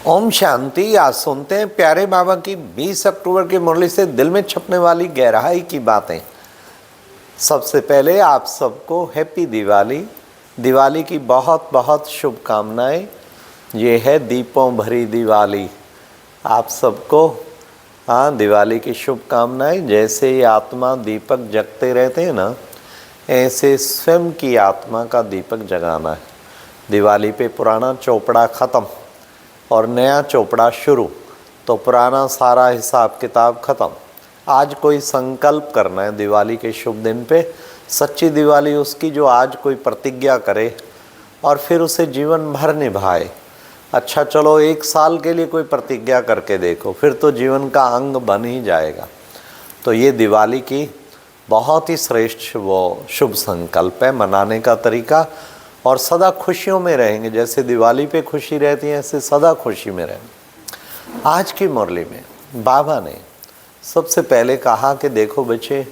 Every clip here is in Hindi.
ओम शांति। आज सुनते हैं प्यारे बाबा की 20 अक्टूबर की मुरली से दिल में छपने वाली गहराई की बातें। सबसे पहले आप सबको हैप्पी दिवाली। दिवाली की बहुत बहुत शुभकामनाएं। ये है दीपों भरी दिवाली। आप सबको दिवाली की शुभकामनाएं। जैसे ये आत्मा दीपक जगते रहते हैं ना, ऐसे स्वयं की आत्मा का दीपक जगाना है। दिवाली पे पुराना चोपड़ा ख़त्म और नया चोपड़ा शुरू। तो पुराना सारा हिसाब किताब ख़त्म। आज कोई संकल्प करना है दिवाली के शुभ दिन पे। सच्ची दिवाली उसकी जो आज कोई प्रतिज्ञा करे और फिर उसे जीवन भर निभाए। अच्छा चलो, 1 साल के लिए कोई प्रतिज्ञा करके देखो, फिर तो जीवन का अंग बन ही जाएगा। तो ये दिवाली की बहुत ही श्रेष्ठ वो शुभ संकल्प है मनाने का तरीका। और सदा खुशियों में रहेंगे। जैसे दिवाली पे खुशी रहती है, ऐसे सदा खुशी में रहेंगे। आज की मुरली में बाबा ने सबसे पहले कहा कि देखो बच्चे,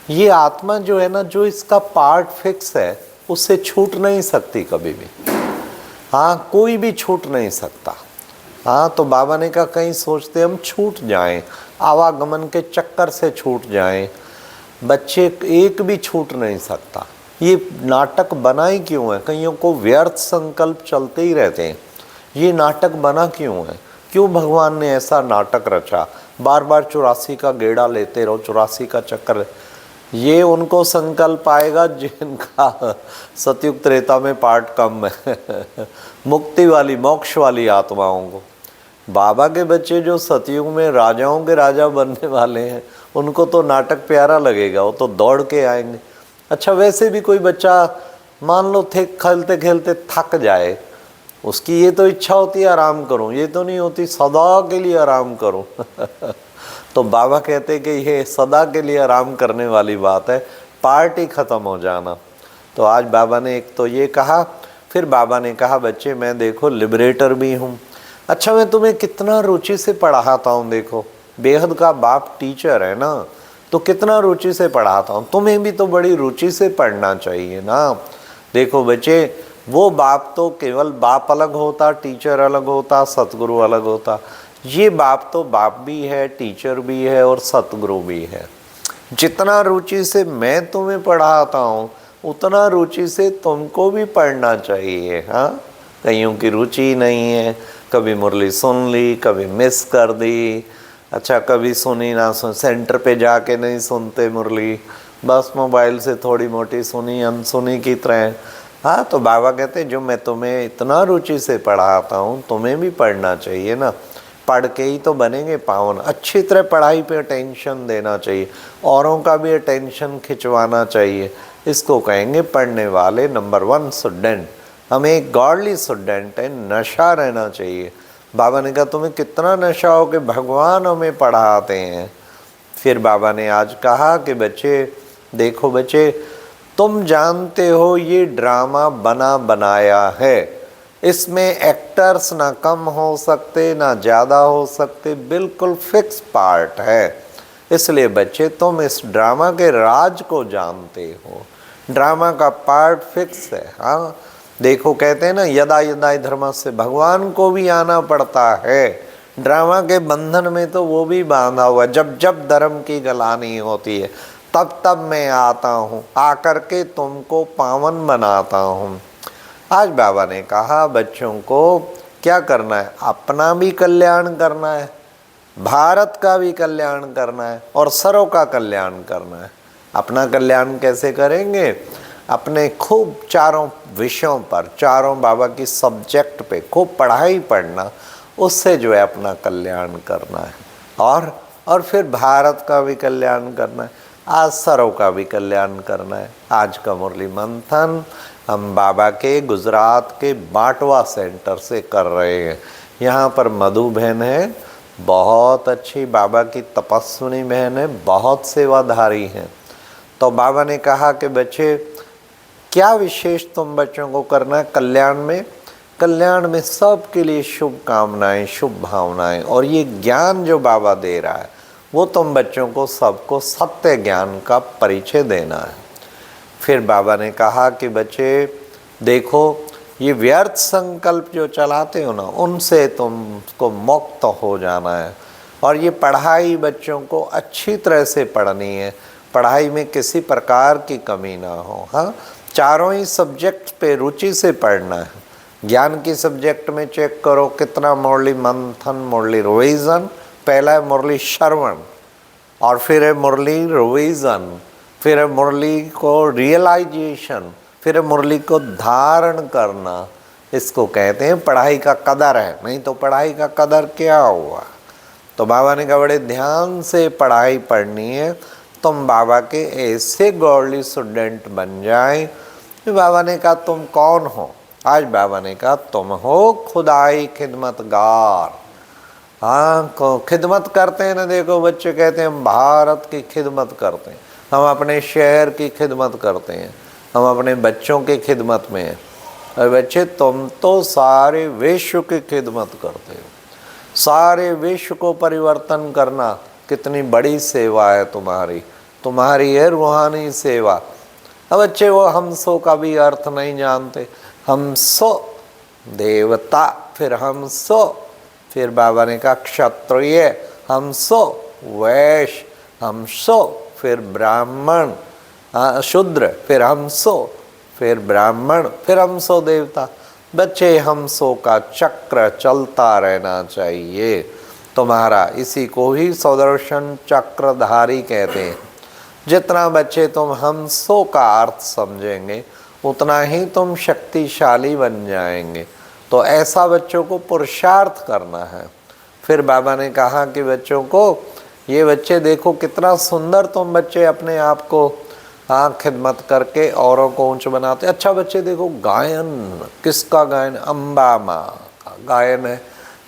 ये आत्मा जो है ना, जो इसका पार्ट फिक्स है, उससे छूट नहीं सकती कभी भी। कोई भी छूट नहीं सकता। तो बाबा ने कहा कहीं सोचते हम छूट जाएं, आवागमन के चक्कर से छूट जाएं। बच्चे एक भी छूट नहीं सकता। ये नाटक बना ही क्यों है? कईयों को व्यर्थ संकल्प चलते ही रहते हैं। ये नाटक बना क्यों है? क्यों भगवान ने ऐसा नाटक रचा? बार बार 84 का गेड़ा लेते रहो, 84 का चक्कर। ये उनको संकल्प आएगा जिनका सतयुग त्रेता में पार्ट कम है मुक्ति वाली मोक्ष वाली आत्माओं को। बाबा के बच्चे जो सतयुग में राजाओं के राजा बनने वाले हैं, उनको तो नाटक प्यारा लगेगा, वो तो दौड़ के आएंगे। अच्छा, वैसे भी कोई बच्चा मान लो थे खेलते खेलते थक जाए, उसकी ये तो इच्छा होती है आराम करूं, ये तो नहीं होती सदा के लिए आराम करूं तो बाबा कहते कि ये सदा के लिए आराम करने वाली बात है, पार्टी ख़त्म हो जाना। तो आज बाबा ने एक तो ये कहा, फिर बाबा ने कहा बच्चे मैं देखो लिबरेटर भी हूँ। अच्छा, मैं तुम्हें कितना रुचि से पढ़ाता हूँ। देखो, बेहद का बाप टीचर है ना, तो कितना रुचि से पढ़ाता हूँ। तुम्हें भी तो बड़ी रुचि से पढ़ना चाहिए ना। देखो बच्चे, वो बाप तो केवल बाप अलग होता, टीचर अलग होता, सतगुरु अलग होता। ये बाप तो बाप भी है, टीचर भी है और सतगुरु भी है। जितना रुचि से मैं तुम्हें पढ़ाता हूँ, उतना रुचि से तुमको भी पढ़ना चाहिए। कईयों की रुचि नहीं है, कभी मुरली सुन ली, कभी मिस कर दी। अच्छा, कभी सुनी ना सुन, सेंटर पे जाके नहीं सुनते मुरली, बस मोबाइल से थोड़ी मोटी सुनी, अनसुनी की तरह। तो बाबा कहते जो मैं तुम्हें इतना रुचि से पढ़ाता हूँ, तुम्हें भी पढ़ना चाहिए ना। पढ़ के ही तो बनेंगे पावन। अच्छी तरह पढ़ाई पे अटेंशन देना चाहिए, औरों का भी अटेंशन खिंचवाना चाहिए। इसको कहेंगे पढ़ने वाले नंबर 1 स्टूडेंट। हमें एक गॉडली स्टूडेंट है, नशा रहना चाहिए। बाबा ने कहा तुम्हें कितना नशा हो कि भगवान हमें पढ़ाते हैं। फिर बाबा ने आज कहा कि बच्चे देखो बच्चे, तुम जानते हो ये ड्रामा बना बनाया है, इसमें एक्टर्स ना कम हो सकते ना ज़्यादा हो सकते, बिल्कुल फिक्स पार्ट है। इसलिए बच्चे तुम इस ड्रामा के राज को जानते हो। ड्रामा का पार्ट फिक्स है। देखो कहते हैं ना, यदा यदा धर्मस्य, भगवान को भी आना पड़ता है। ड्रामा के बंधन में तो वो भी बांधा हुआ। जब जब धर्म की गलानी होती है, तब तब मैं आता हूँ, आकर के तुमको पावन बनाता हूँ। आज बाबा ने कहा बच्चों को क्या करना है? अपना भी कल्याण करना है, भारत का भी कल्याण करना है और सर्व का कल्याण करना है। अपना कल्याण कैसे करेंगे? अपने खूब चारों विषयों पर, चारों बाबा की सब्जेक्ट पे खूब पढ़ाई पढ़ना, उससे जो है अपना कल्याण करना है। और फिर भारत का भी कल्याण करना है, आज सर्व का भी कल्याण करना है। आज का मुरली मंथन हम बाबा के गुजरात के बाटवा सेंटर से कर रहे हैं। यहाँ पर मधु बहन है, बहुत अच्छी बाबा की तपस्विनी बहन है, बहुत सेवाधारी हैं। तो बाबा ने कहा कि बच्चे क्या विशेष तुम बच्चों को करना है कल्याण में? कल्याण में सबके लिए शुभ कामनाएं, शुभ भावनाएं, और ये ज्ञान जो बाबा दे रहा है वो तुम बच्चों को सबको सत्य ज्ञान का परिचय देना है। फिर बाबा ने कहा कि बच्चे देखो, ये व्यर्थ संकल्प जो चलाते हो ना, उनसे तुमको मुक्त हो जाना है। और ये पढ़ाई बच्चों को अच्छी तरह से पढ़नी है, पढ़ाई में किसी प्रकार की कमी ना हो। हाँ, चारों ही सब्जेक्ट पे रुचि से पढ़ना है। ज्ञान की सब्जेक्ट में चेक करो कितना मुरली मंथन, मुरली रिवीजन। पहला है मुरली श्रवण, और फिर है मुरली रिवीजन, फिर है मुरली को रियलाइजेशन, फिर है मुरली को धारण करना। इसको कहते हैं पढ़ाई का कदर है। नहीं तो पढ़ाई का कदर क्या हुआ। तो बाबा ने कहा बड़े ध्यान से पढ़ाई पढ़नी है, तुम बाबा के ऐसे गॉडली स्टूडेंट बन जाए। बाबा ने कहा तुम कौन हो? आज बाबा ने कहा तुम हो खुदाई खिदमतगार। हाँ, खिदमत करते हैं ना। देखो बच्चे कहते हैं हम भारत की खिदमत करते हैं, हम अपने शहर की खिदमत करते हैं, हम अपने बच्चों की खिदमत में हैं। और बच्चे तुम तो सारे विश्व की खिदमत करते हो। सारे विश्व को परिवर्तन करना कितनी बड़ी सेवा है तुम्हारी, तुम्हारी है रूहानी सेवा। अब बच्चे वो हम सो का भी अर्थ नहीं जानते। हम सो देवता, फिर हम सो, फिर बाबा ने कहा क्षत्रिय, हम सो वैश्य, हम सो फिर ब्राह्मण, शूद्र, फिर हम सो, फिर ब्राह्मण, फिर हम सो देवता। बच्चे हम सो का चक्र चलता रहना चाहिए तुम्हारा। इसी को ही सुदर्शन चक्रधारी कहते हैं। जितना बच्चे तुम हम सो का अर्थ समझेंगे उतना ही तुम शक्तिशाली बन जाएंगे। तो ऐसा बच्चों को पुरुषार्थ करना है। फिर बाबा ने कहा कि बच्चों को, ये बच्चे देखो कितना सुंदर तुम बच्चे अपने आप को खिदमत करके औरों को ऊंच बनाते। अच्छा बच्चे देखो गायन, किसका गायन? अम्बा माँ का गायन है।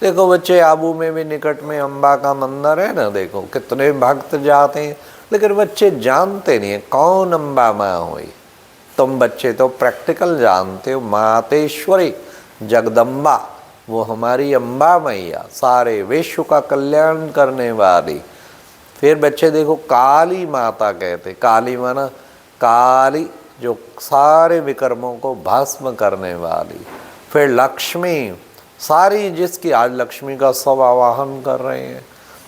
देखो बच्चे आबू में भी निकट में अम्बा का मंदिर है ना, देखो कितने भक्त जाते हैं, लेकिन बच्चे जानते नहीं है कौन अम्बा माँ हुई। तुम बच्चे तो प्रैक्टिकल जानते हो, मातेश्वरी जगदम्बा, वो हमारी अम्बा मैया, सारे विश्व का कल्याण करने वाली। फिर बच्चे देखो काली माता कहते, काली माना काली, जो सारे विकर्मों को भस्म करने वाली। फिर लक्ष्मी, सारी जिसकी आज लक्ष्मी का सब आवाहन कर रहे हैं।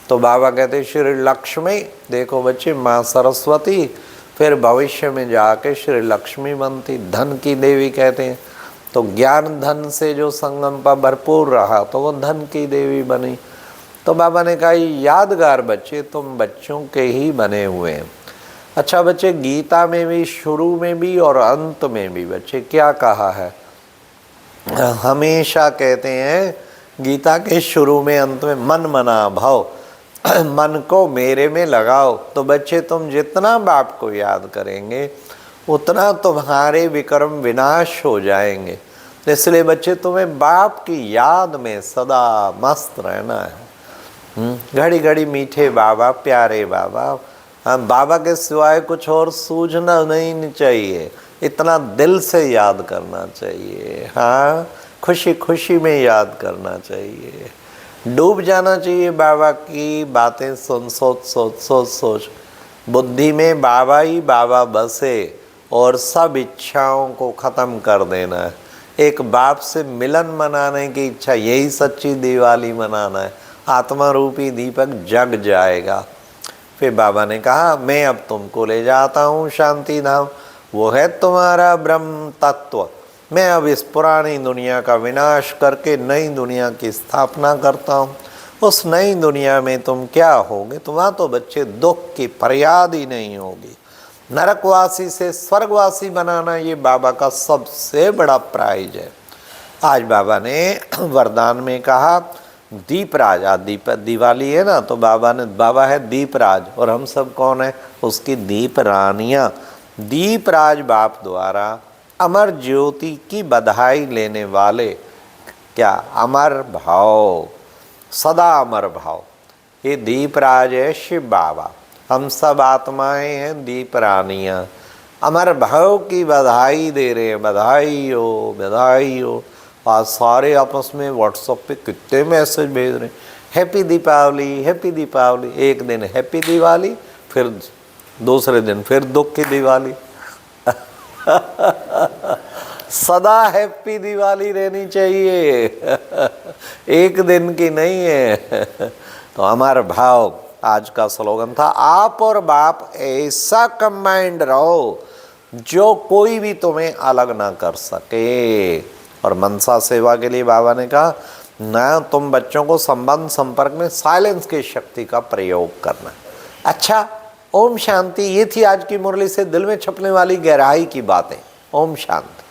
तो बाबा कहते श्री लक्ष्मी, देखो बच्चे माँ सरस्वती, फिर भविष्य में जाके श्री लक्ष्मी बनती, धन की देवी कहते हैं। तो ज्ञान धन से जो संगम पर भरपूर रहा तो वो धन की देवी बनी। तो बाबा ने कहा यादगार बच्चे तुम बच्चों के ही बने हुए हैं। अच्छा बच्चे, गीता में भी शुरू में भी और अंत में भी बच्चे क्या कहा है? हमेशा कहते हैं गीता के शुरू में अंत में मन मना भाव, मन को मेरे में लगाओ। तो बच्चे तुम जितना बाप को याद करेंगे उतना तुम्हारे विक्रम विनाश हो जाएंगे। इसलिए बच्चे तुम्हें बाप की याद में सदा मस्त रहना है। घड़ी घड़ी मीठे बाबा, प्यारे बाबा, बाबा के सिवाय कुछ और सूझना नहीं चाहिए, इतना दिल से याद करना चाहिए। हाँ, खुशी खुशी में याद करना चाहिए, डूब जाना चाहिए बाबा की बातें सुन, सोच सोच सोच सोच। बुद्धि में बाबा ही बाबा बसे और सब इच्छाओं को ख़त्म कर देना है। एक बाप से मिलन मनाने की इच्छा, यही सच्ची दिवाली मनाना है। आत्मा रूपी दीपक जग जाएगा। फिर बाबा ने कहा मैं अब तुमको ले जाता हूँ शांति धाम, वो है तुम्हारा ब्रह्म तत्व। मैं अब इस पुरानी दुनिया का विनाश करके नई दुनिया की स्थापना करता हूँ। उस नई दुनिया में तुम क्या होगे? तुम्हारा तो बच्चे दुख की फरियाद ही नहीं होगी। नरकवासी से स्वर्गवासी बनाना ये बाबा का सबसे बड़ा प्राइज है। आज बाबा ने वरदान में कहा दीपराज, आज दिवाली है ना, तो बाबा है दीपराज और हम सब कौन है? उसकी दीप रानियाँ। दीपराज बाप द्वारा अमर ज्योति की बधाई लेने वाले, क्या अमर भाव, सदा अमर भाव, ये दीपराज है शिव बाबा। हम सब आत्माएं हैं दीप रानियाँ, अमर भाव की बधाई दे रहे हैं। बधाई हो, बधाई हो। आज सारे आपस में व्हाट्सएप पे कितने मैसेज भेज रहे हैं, हैप्पी दीपावली, हैप्पी दीपावली। एक दिन हैप्पी दिवाली, फिर दूसरे दिन फिर दुख की दिवाली। सदा हैप्पी दिवाली रहनी चाहिए, एक दिन की नहीं है। तो हमारा भाव आज का स्लोगन था, आप और बाप ऐसा कंबाइंड रहो जो कोई भी तुम्हें अलग ना कर सके। और मनसा सेवा के लिए बाबा ने कहा, ना तुम बच्चों को संबंध संपर्क में साइलेंस की शक्ति का प्रयोग करना। अच्छा, ओम शांति। ये थी आज की मुरली से दिल में छपने वाली गहराई की बातें। ओम शांति।